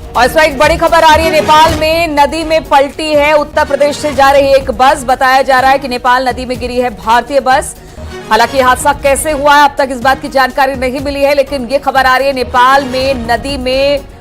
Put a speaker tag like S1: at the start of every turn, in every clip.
S1: और इस वक्त एक बड़ी खबर आ रही है, नेपाल में नदी में पलटी है उत्तर प्रदेश से जा रही एक बस। बताया जा रहा है कि नेपाल नदी में गिरी है भारतीय बस। हालांकि हादसा कैसे हुआ है अब तक इस बात की जानकारी नहीं मिली है, लेकिन ये खबर आ रही है नेपाल में नदी में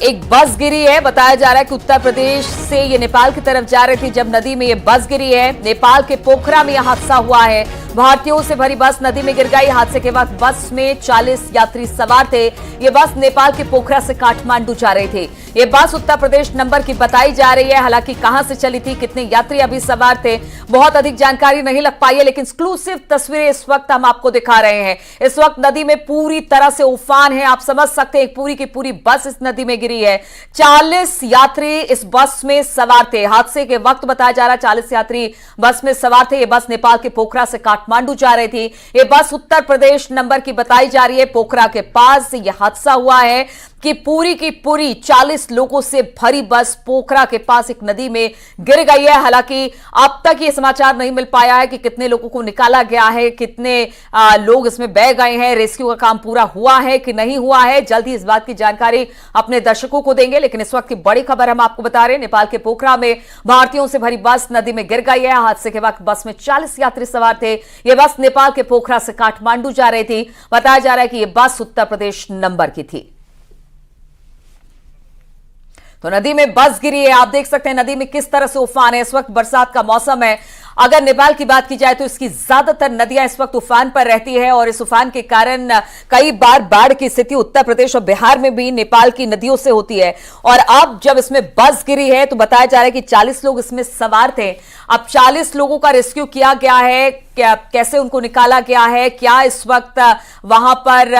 S1: एक बस गिरी है। बताया जा रहा है कि उत्तर प्रदेश से ये नेपाल की तरफ जा रही थी जब नदी में ये बस गिरी है। नेपाल के पोखरा में यह हादसा हुआ है। भारतीयों से भरी बस नदी में गिर गई। हादसे के वक्त बस में 40 यात्री सवार थे। ये बस नेपाल के पोखरा से काठमांडू जा रहे थे। ये बस उत्तर प्रदेश नंबर की बताई जा रही है। हालांकि कहां से चली थी, कितने यात्री अभी सवार थे, बहुत अधिक जानकारी नहीं लग पाई है, लेकिन एक्सक्लूसिव तस्वीरें इस वक्त हम आपको दिखा रहे हैं। इस वक्त नदी में पूरी तरह से उफान है। आप समझ सकते हैं, पूरी की पूरी बस इस नदी में गिरी है। 40 यात्री इस बस में सवार थे। हादसे के वक्त बताया जा रहा है 40 यात्री बस में सवार थे। ये बस नेपाल के पोखरा से काठमांडू जा रही थी। ये बस उत्तर प्रदेश नंबर की बताई जा रही है। पोखरा के पास यह हादसा हुआ है कि पूरी की पूरी 40 लोगों से भरी बस पोखरा के पास एक नदी में गिर गई है। हालांकि अब तक ये समाचार नहीं मिल पाया है कि कितने लोगों को निकाला गया है, कितने लोग इसमें बह गए हैं, रेस्क्यू का काम पूरा हुआ है कि नहीं हुआ है। जल्द ही इस बात की जानकारी अपने दर्शकों को देंगे, लेकिन इस वक्त की बड़ी खबर हम आपको बता रहे हैं। नेपाल के पोखरा में भारतीयों से भरी बस नदी में गिर गई है। हादसे के वक्त बस में 40 यात्री सवार थे। यह बस नेपाल के पोखरा से काठमांडू जा रही थी। बताया जा रहा है कि यह बस उत्तर प्रदेश नंबर की थी। तो नदी में बस गिरी है। आप देख सकते हैं नदी में किस तरह से उफान है। इस वक्त बरसात का मौसम है। अगर नेपाल की बात की जाए तो इसकी ज्यादातर नदियां इस वक्त उफान पर रहती है और इस उफान के कारण कई बार बाढ़ की स्थिति उत्तर प्रदेश और बिहार में भी नेपाल की नदियों से होती है। और अब जब इसमें बस गिरी है तो बताया जा रहा है कि 40 लोग इसमें सवार थे। अब 40 लोगों का रेस्क्यू किया गया है। कैसे उनको निकाला गया है, क्या इस वक्त वहां पर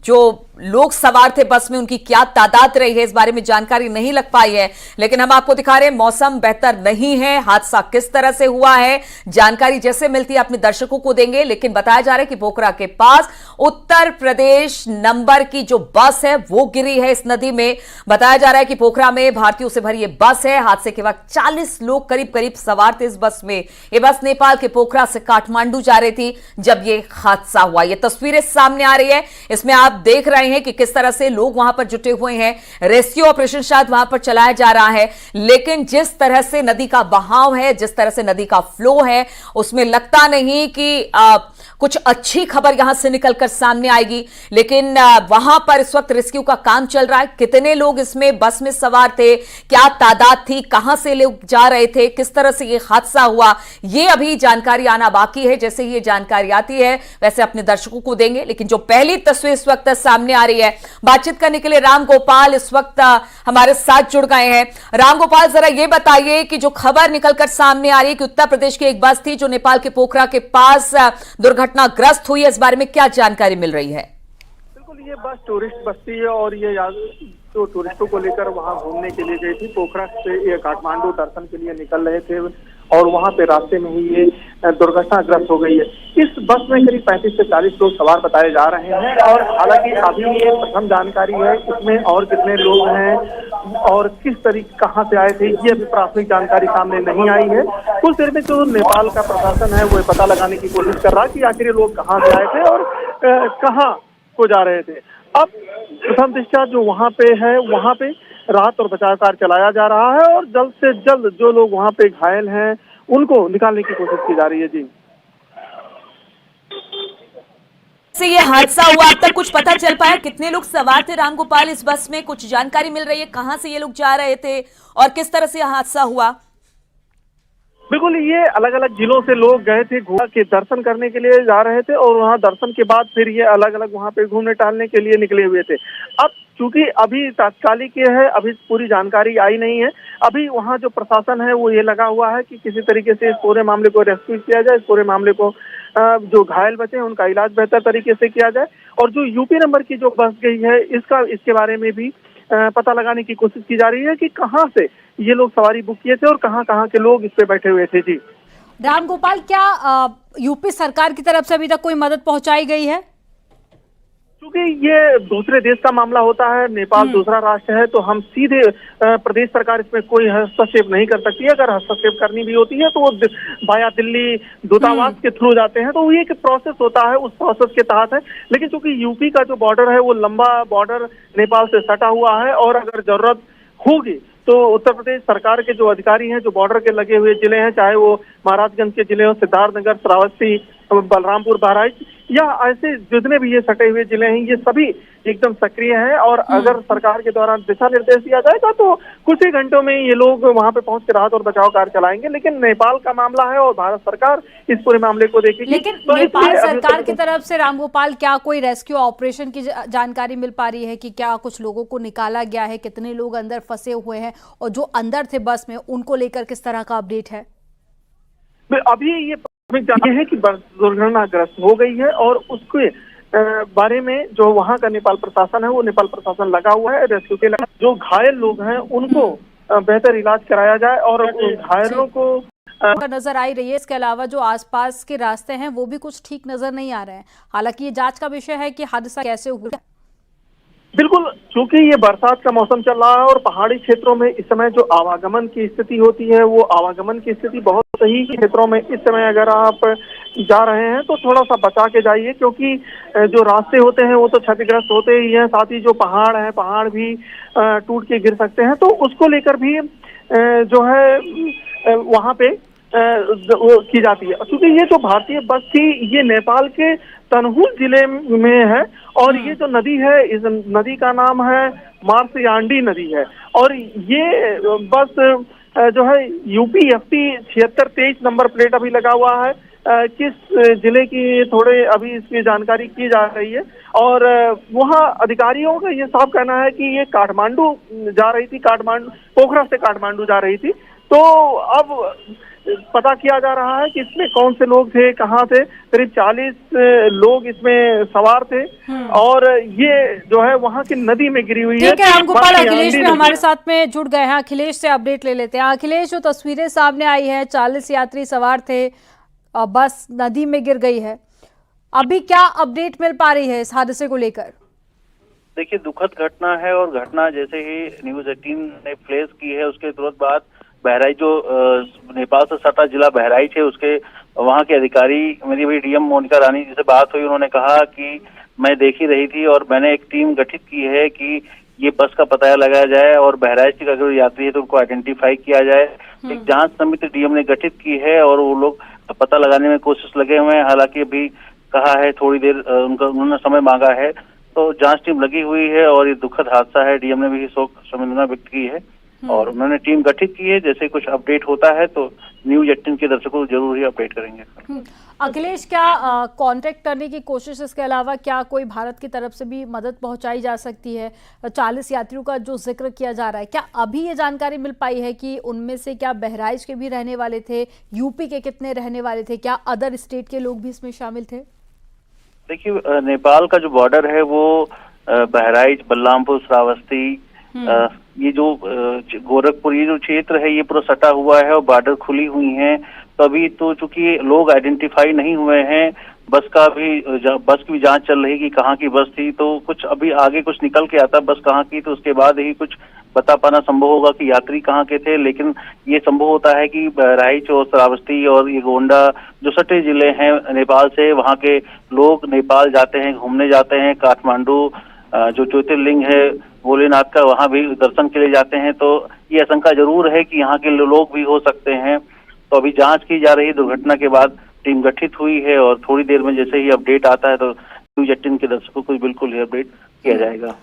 S1: जो लोग सवार थे बस में उनकी क्या तादाद रही है, इस बारे में जानकारी नहीं लग पाई है। लेकिन हम आपको दिखा रहे हैं मौसम बेहतर नहीं है। हादसा किस तरह से हुआ है जानकारी जैसे मिलती है अपने दर्शकों को देंगे। लेकिन बताया जा रहा है कि पोखरा के पास उत्तर प्रदेश नंबर की जो बस है वो गिरी है इस नदी में। बताया जा रहा है कि पोखरा में भारतीयों से भरी ये बस है। हादसे के वक्त 40 लोग करीब करीब सवार थे इस बस में। ये बस नेपाल के पोखरा से काठमांडू जा रही थी जब ये हादसा हुआ। ये तस्वीरें सामने आ रही है, इसमें आप देख रहे हैं कि किस तरह से लोग वहां पर जुटे हुए हैं। रेस्क्यू ऑपरेशन शायद वहां पर चलाया जा रहा है, लेकिन जिस तरह से नदी का बहाव है, जिस तरह से नदी का फ्लो है, उसमें लगता नहीं कि कुछ अच्छी खबर यहां से निकलकर सामने आएगी। लेकिन वहां पर इस वक्त रेस्क्यू का काम चल रहा है। कितने लोग इसमें बस में सवार थे, क्या तादाद थी, कहां से लोग जा रहे थे, किस तरह से यह हादसा हुआ, यह अभी जानकारी आना बाकी है। जैसे ये जानकारी आती है वैसे अपने दर्शकों को देंगे। लेकिन जो पहली तस्वीर इस वक्त सामने आ रही है, बातचीत करने के लिए राम गोपाल इस वक्त हमारे साथ जुड़ गए हैं। राम गोपाल, जरा ये बताइए कि जो खबर निकलकर सामने आ रही है कि उत्तर प्रदेश की एक बस थी जो नेपाल के पोखरा के पास दुर्घटनाग्रस्त हुई है, इस बारे में क्या जानकारी मिल रही है?
S2: बिल्कुल, ये बस टूरिस्ट बस थी और ये जो टूरिस्टों को लेकर वहां घूमने के लिए गई थी। पोखरा से ये काठमांडू दर्शन के लिए निकल रहे थे और वहां पे रास्ते में ही ये दुर्घटनाग्रस्त हो गई है। इस बस में करीब 35 से 40 लोग सवार बताए जा रहे हैं और हालांकि अभी ये प्रथम जानकारी है, इसमें और कितने लोग हैं और किस तरीके कहां से आए थे ये अभी प्राथमिक जानकारी सामने नहीं आई है। कुछ देर में जो नेपाल का प्रशासन है वो पता लगाने की कोशिश कर रहा है कि आखिर ये लोग कहां से आए थे और कहां को जा रहे थे। अब प्रथम दृष्टया जो वहां पे है वहां पे राहत और बचाव कार्य चलाया जा रहा है और जल्द से जल्द जो लोग वहां पे घायल हैं उनको निकालने की कोशिश की जा रही है। जी,
S1: से ये हादसा हुआ अब तक कुछ पता चल पाया? कितने लोग सवार थे राम गोपाल इस बस में, कुछ जानकारी मिल रही है? कहां से ये लोग जा रहे थे और किस तरह से हादसा हुआ?
S2: बिल्कुल, ये अलग अलग जिलों से लोग गए थे, घोड़ा के दर्शन करने के लिए जा रहे थे और वहाँ दर्शन के बाद फिर ये अलग अलग वहाँ पे घूमने टहलने के लिए निकले हुए थे। अब चूंकि अभी तात्कालिक ये है, अभी पूरी जानकारी आई नहीं है। अभी वहाँ जो प्रशासन है वो ये लगा हुआ है कि किसी तरीके से इस पूरे मामले को रेस्क्यू किया जाए, इस पूरे मामले को जो घायल बचे हैं उनका इलाज बेहतर तरीके से किया जाए। और जो यूपी नंबर की जो बस गई है इसके बारे में भी पता लगाने की कोशिश की जा रही है कि कहाँ से ये लोग सवारी बुक किए थे और कहाँ कहाँ के लोग इस पे बैठे हुए थे। जी
S3: राम गोपाल, क्या यूपी सरकार की तरफ से अभी तक कोई मदद पहुंचाई गई है?
S2: क्योंकि ये दूसरे देश का मामला होता है, नेपाल दूसरा राष्ट्र है, तो हम सीधे प्रदेश सरकार इसमें कोई हस्तक्षेप नहीं कर सकती है। अगर हस्तक्षेप करनी भी होती है तो वो वाया दिल्ली दूतावास के थ्रू जाते हैं, तो वो एक प्रोसेस होता है, उस प्रोसेस के तहत है। लेकिन चूंकि यूपी का जो बॉर्डर है वो लंबा बॉर्डर नेपाल से सटा हुआ है, और अगर जरूरत होगी तो उत्तर प्रदेश सरकार के जो अधिकारी हैं, जो बॉर्डर के लगे हुए जिले हैं, चाहे वो महाराजगंज के जिले हो, सिद्धार्थनगर, श्रावस्ती, बलरामपुर, बहराइच, या ऐसे जितने भी ये सटे हुए जिले हैं, ये सभी एकदम सक्रिय हैं। और अगर सरकार के द्वारा दिशा निर्देश दिया जाएगा तो कुछ ही घंटों में ये लोग वहां पे पहुंच के राहत और बचाव कार्य चलाएंगे। लेकिन नेपाल का मामला है और भारत सरकार इस पूरे मामले को देखेगी।
S3: लेकिन तो नेपाल सरकार की तरफ से रामगोपाल क्या कोई रेस्क्यू ऑपरेशन की जानकारी मिल पा रही है कि क्या कुछ लोगों को निकाला गया है, कितने लोग अंदर फंसे हुए हैं, और जो अंदर थे बस में उनको लेकर किस तरह का अपडेट है?
S2: अभी ये है कि बस दुर्घटनाग्रस्त हो गई है, और उसके बारे में जो वहां का नेपाल प्रशासन है, वो नेपाल प्रशासन लगा हुआ है रेस्क्यू के लिए। जो घायल लोग हैं उनको बेहतर इलाज कराया जाए, और घायलों को
S3: नजर आई रही है। इसके अलावा जो आसपास के रास्ते हैं वो भी कुछ ठीक नजर नहीं आ रहे हैं। हालांकि ये जांच का विषय है कि हादसा कैसे हुआ।
S2: बिल्कुल, क्योंकि ये बरसात का मौसम चल रहा है और पहाड़ी क्षेत्रों में इस समय जो आवागमन की स्थिति होती है, वो आवागमन की स्थिति बहुत सही क्षेत्रों में इस समय अगर आप जा रहे हैं तो थोड़ा सा बचा के जाइए, क्योंकि जो रास्ते होते हैं वो तो क्षतिग्रस्त होते ही हैं, साथ ही जो पहाड़ है, पहाड़ भी टूट के गिर सकते हैं, तो उसको लेकर भी जो है वहाँ पे की जाती है। क्योंकि ये जो भारतीय बस थी ये नेपाल के तनहुल जिले में है, और ये जो नदी है, इस नदी का नाम है मार्सियांडी नदी है, और ये बस जो है यूपी FT 7623 नंबर प्लेट अभी लगा हुआ है। किस जिले की थोड़े अभी इसकी जानकारी की जा रही है, और वहाँ अधिकारियों का ये साफ कहना है कि ये काठमांडू जा रही थी, पोखरा से काठमांडू जा रही थी। तो अब पता किया जा रहा है कि इसमें कौन से लोग थे, कहाँ थे। करीब 40 लोग इसमें सवार थे, और ये जो है वहाँ की नदी में गिरी हुई है।
S3: ठीक है रामगोपाल, अखिलेश भी हमारे साथ में जुड़ गए हैं। अखिलेश से अपडेट ले लेते हैं। अखिलेश, जो तस्वीरें सामने आई है, 40 यात्री सवार थे, बस नदी में गिर गई है, अभी क्या अपडेट मिल पा रही है इस हादसे को लेकर?
S4: देखिए, दुखद घटना है, और घटना जैसे ही न्यूज 18 ने फ्लैश की है उसके तुरंत बाद बहराइच, जो नेपाल से सटा जिला बहराइच है, उसके वहाँ के अधिकारी, मेरी भी DM मोनिका रानी जी से बात हुई, उन्होंने कहा कि मैं देख ही रही थी और मैंने एक टीम गठित की है कि ये बस का पता लगाया जाए और बहराइच के अगर यात्री है तो उनको आइडेंटिफाई किया जाए। एक जांच समिति DM ने गठित की है और वो लोग पता लगाने में कोशिश लगे हुए हैं। हालांकि अभी कहा है थोड़ी देर उन्होंने समय मांगा है, तो जांच टीम लगी हुई है और ये दुखद हादसा है। DM ने भी शोक संवेदना व्यक्त की है और उन्होंने टीम गठित की है। जैसे कुछ अपडेट होता है तो न्यूज 18 के दर्शकों को जरूर ही अपडेट करेंगे।
S3: अखिलेश, क्या कांटेक्ट करने की कोशिश, इसके अलावा क्या कोई भारत की तरफ से भी मदद पहुंचाई जा सकती है? 40 यात्रियों का जो जिक्र किया जा रहा है, क्या अभी ये जानकारी मिल पाई है कि उनमें से क्या बहराइच के भी रहने वाले थे, यूपी के कितने रहने वाले थे, क्या अदर स्टेट के लोग भी इसमें शामिल थे?
S4: देखिए, नेपाल का जो बॉर्डर है वो बहराइच, बलरामपुर, श्रावस्ती, ये जो गोरखपुर, ये जो क्षेत्र है ये पूरा सटा हुआ है और बॉर्डर खुली हुई है। तो अभी तो चूंकि लोग आइडेंटिफाई नहीं हुए हैं, बस की भी जांच चल रही कि कहाँ की बस थी, तो कुछ अभी आगे कुछ निकल के आता बस कहाँ की, तो उसके बाद ही कुछ बता पाना संभव होगा कि यात्री कहाँ के थे। लेकिन ये संभव होता है कि बहराइच और श्रावस्ती और ये गोंडा जो सटे जिले हैं नेपाल से, वहाँ के लोग नेपाल जाते हैं, घूमने जाते हैं। काठमांडू जो ज्योतिर्लिंग है भोलेनाथ का, वहाँ भी दर्शन के लिए जाते हैं। तो ये आशंका जरूर है कि यहाँ के लोग भी हो सकते हैं। तो अभी जांच की जा रही है। दुर्घटना के बाद टीम गठित हुई है और थोड़ी देर में जैसे ही अपडेट आता है तो न्यूज 18 के दर्शकों को बिल्कुल ही अपडेट किया जाएगा।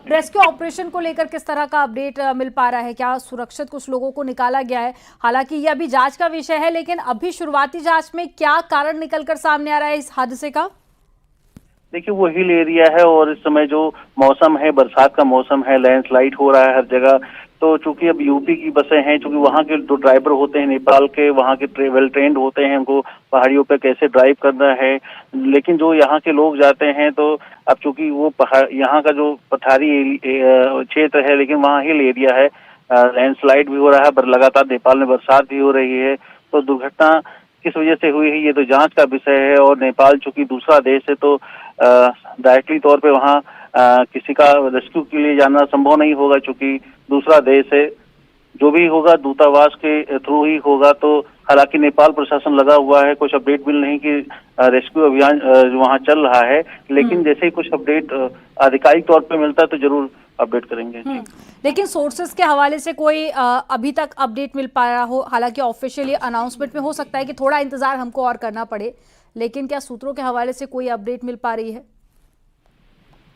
S3: रेस्क्यू ऑपरेशन को लेकर किस तरह का अपडेट मिल पा रहा है? क्या सुरक्षित कुछ लोगों को निकाला गया है? हालांकि ये अभी जांच का विषय है, लेकिन अभी शुरुआती जांच में क्या कारण निकलकर सामने आ रहा है इस हादसे का?
S4: देखिए, वो हिल एरिया है और इस समय जो मौसम है, बरसात का मौसम है, लैंडस्लाइड हो रहा है हर जगह। तो चूंकि अब यूपी की बसें हैं, चूंकि वहाँ के जो ड्राइवर होते हैं नेपाल के, वहाँ के वेल ट्रेंड होते हैं, उनको पहाड़ियों पे कैसे ड्राइव करना है। लेकिन जो यहाँ के लोग जाते हैं तो अब चूंकि वो यहाँ का जो पठारी क्षेत्र है, लेकिन वहाँ हिल एरिया है, लैंडस्लाइड भी हो रहा है, लगातार नेपाल में बरसात भी हो रही है। तो दुर्घटना किस वजह से हुई है ये तो जांच का विषय है। और नेपाल चूंकि दूसरा देश है तो डायरेक्टली तौर पे वहाँ किसी का रेस्क्यू के लिए जाना संभव नहीं होगा, चूंकि दूसरा देश है। जो भी होगा दूतावास के थ्रू ही होगा। तो हालांकि नेपाल प्रशासन लगा हुआ है, कुछ अपडेट मिल नहीं कि रेस्क्यू अभियान वहाँ चल रहा है, लेकिन जैसे ही कुछ अपडेट आधिकारिक तौर पे मिलता है तो जरूर अपडेट करेंगे।
S3: लेकिन सोर्सेज के हवाले से कोई अभी तक अपडेट मिल पाया हो? हालांकि ऑफिशियली अनाउंसमेंट में हो सकता है कि थोड़ा इंतजार हमको और करना पड़े, लेकिन क्या सूत्रों के हवाले से कोई अपडेट मिल पा रही है?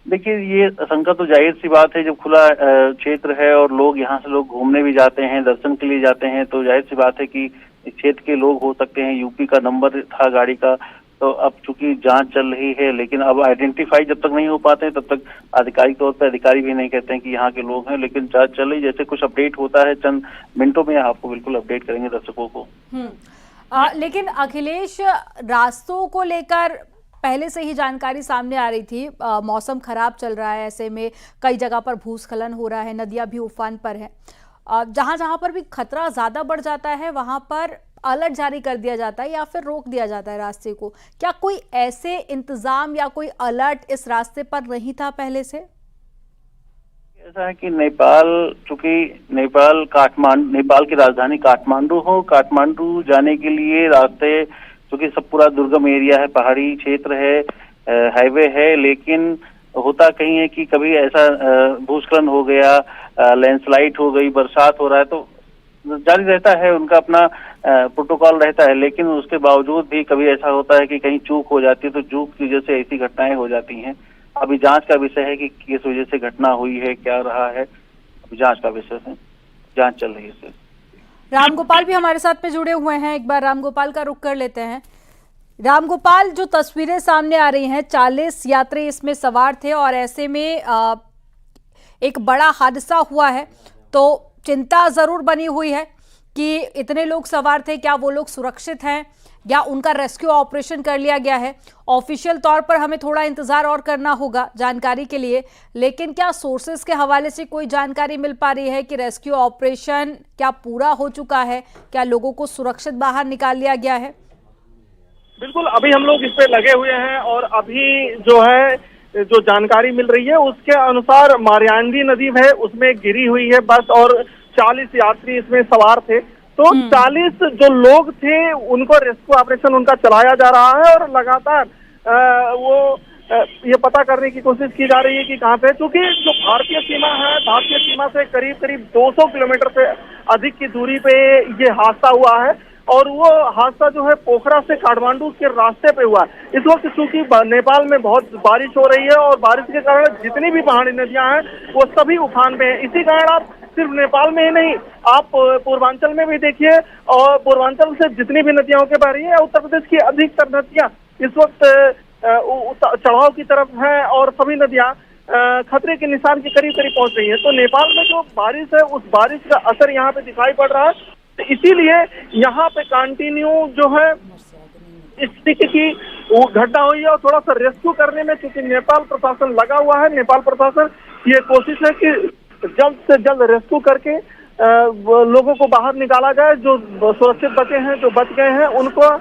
S4: देखिए, ये आशंका तो जाहिर सी बात है, जब खुला क्षेत्र है और लोग यहाँ से लोग घूमने भी जाते हैं, दर्शन के लिए जाते हैं, तो जाहिर सी बात है कि इस क्षेत्र के लोग हो सकते हैं। यूपी का नंबर था गाड़ी का, तो अब चूंकि जांच चल रही है, लेकिन अब आइडेंटिफाई जब तक नहीं हो पाते हैं तब तक आधिकारिक तौर पर अधिकारी भी नहीं कहते हैं कि यहाँ के लोग हैं। लेकिन जांच चल रही, जैसे कुछ अपडेट होता है चंद मिनटों में आपको बिल्कुल अपडेट करेंगे दर्शकों को।
S3: लेकिन अखिलेश, रास्तों को लेकर पहले से ही जानकारी सामने आ रही थी। मौसम खराब चल रहा है, ऐसे में कई जगह पर भूस्खलन हो रहा है, नदियां भी उफान पर है। जहां जहां पर भी खतरा ज्यादा बढ़ जाता है वहां पर अलर्ट जारी कर दिया जाता है या फिर रोक दिया जाता है रास्ते को। क्या कोई ऐसे इंतजाम या कोई अलर्ट इस रास्ते पर नहीं था पहले से?
S4: ऐसा है कि नेपाल, चूंकि नेपाल की राजधानी काठमांडू हो, काठमांडू जाने के लिए रास्ते क्योंकि सब पूरा दुर्गम एरिया है, पहाड़ी क्षेत्र है, हाईवे है, लेकिन होता कहीं है कि कभी ऐसा भूस्खलन हो गया, लैंडस्लाइड हो गई, बरसात हो रहा है, तो जारी रहता है, उनका अपना प्रोटोकॉल रहता है। लेकिन उसके बावजूद भी कभी ऐसा होता है कि कहीं चूक हो जाती है, तो चूक की वजह से ऐसी घटनाएं हो जाती हैं। अभी जांच का विषय है कि किस वजह से घटना हुई है, क्या रहा है, अभी जांच का विषय है, जांच चल रही है।
S3: रामगोपाल भी हमारे साथ में जुड़े हुए हैं, एक बार रामगोपाल का रुख कर लेते हैं। रामगोपाल, जो तस्वीरें सामने आ रही हैं, 40 यात्री इसमें सवार थे और ऐसे में एक बड़ा हादसा हुआ है, तो चिंता जरूर बनी हुई है कि इतने लोग सवार थे, क्या वो लोग सुरक्षित हैं या उनका रेस्क्यू ऑपरेशन कर लिया गया है? ऑफिशियल तौर पर हमें थोड़ा इंतजार और करना होगा जानकारी के लिए, लेकिन क्या सोर्सेज के हवाले से कोई जानकारी मिल पा रही है कि रेस्क्यू ऑपरेशन क्या पूरा हो चुका है? क्या लोगों को सुरक्षित बाहर निकाल लिया गया है?
S2: बिल्कुल, अभी हम लोग इस पे लगे हुए हैं और अभी जो है जो जानकारी मिल रही है उसके अनुसार मारियांडी नदी है उसमें गिरी हुई है बस, और 40 यात्री इसमें सवार थे। तो 40 जो लोग थे उनको रेस्क्यू ऑपरेशन उनका चलाया जा रहा है और लगातार ये पता करने की कोशिश की जा रही है कि कहाँ पे, क्योंकि जो भारतीय सीमा है, भारतीय सीमा से करीब करीब 200 किलोमीटर से अधिक की दूरी पे ये हादसा हुआ है और वो हादसा जो है पोखरा से काठमांडू के रास्ते पे हुआ है। इस वक्त चूंकि नेपाल में बहुत बारिश हो रही है और बारिश के कारण जितनी भी पहाड़ी नदियां हैं वो सभी उफान पे हैं। इसी कारण आप सिर्फ नेपाल में ही नहीं, आप पूर्वांचल में भी देखिए, और पूर्वांचल से जितनी भी नदियां होकर बह रही है, उत्तर प्रदेश की अधिकतर नदियां इस वक्त चढ़ाव की तरफ है और सभी नदियां खतरे के निशान के करीब करीब पहुंच रही है। तो नेपाल में जो बारिश है उस बारिश का असर यहाँ पे दिखाई पड़ रहा है, तो इसीलिए यहाँ पे कंटिन्यू जो है इस तरीके की वो घटना हुई है और थोड़ा सा रेस्क्यू करने में चूंकि नेपाल प्रशासन लगा हुआ है, नेपाल प्रशासन की ये कोशिश है कि जल्द से जल्द रेस्क्यू करके लोगों को बाहर निकाला जाए, जो सुरक्षित बचे हैं, जो बच गए हैं, उनको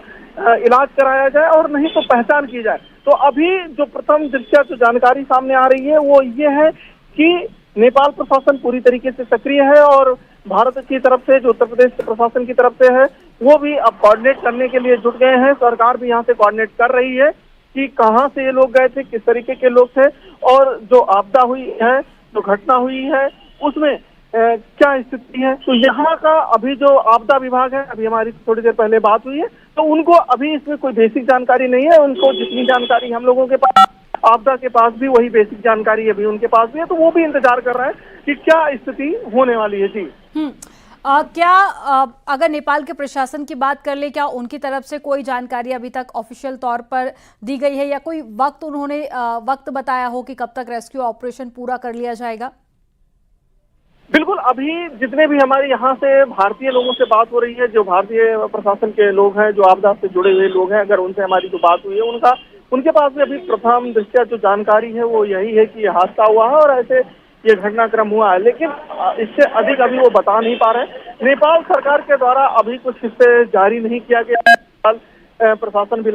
S2: इलाज कराया जाए और नहीं तो पहचान की जाए। तो अभी जो प्रथम दृष्टया जो जानकारी सामने आ रही है वो ये है कि नेपाल प्रशासन पूरी तरीके से सक्रिय है और भारत की तरफ से जो उत्तर प्रदेश प्रशासन की तरफ से है वो भी अब कोऑर्डिनेट करने के लिए जुट गए हैं। सरकार भी यहाँ से कोऑर्डिनेट कर रही है कि कहाँ से ये लोग गए थे, किस तरीके के लोग थे और जो आपदा हुई है, जो घटना हुई है उसमें क्या स्थिति है। तो यहाँ का अभी जो आपदा विभाग है, अभी हमारी थोड़ी देर पहले बात हुई है, तो उनको अभी इसमें कोई बेसिक जानकारी नहीं है। उनको जितनी जानकारी हम लोगों के पास, आपदा के पास भी वही बेसिक जानकारी अभी उनके पास भी है, तो वो भी इंतजार कर रहे हैं कि क्या स्थिति होने वाली है। जी
S3: क्या अगर नेपाल के प्रशासन की बात कर ले, क्या उनकी तरफ से कोई जानकारी अभी तक ऑफिशियल तौर पर दी गई है या कोई वक्त उन्होंने वक्त बताया हो कि कब तक रेस्क्यू ऑपरेशन पूरा कर लिया जाएगा?
S2: बिल्कुल, अभी जितने भी हमारे यहाँ से भारतीय लोगों से बात हो रही है, जो भारतीय प्रशासन के लोग हैं, जो आपदा से जुड़े हुए लोग हैं, अगर उनसे हमारी जो बात हुई है उनके पास भी अभी प्रथम दृष्टया जो जानकारी है वो यही है कि ये हादसा हुआ है और ऐसे ये घटनाक्रम हुआ है, लेकिन इससे अधिक अभी वो बता नहीं पा रहे। नेपाल सरकार के द्वारा अभी कुछ इस पे जारी नहीं किया गया, प्रशासन भी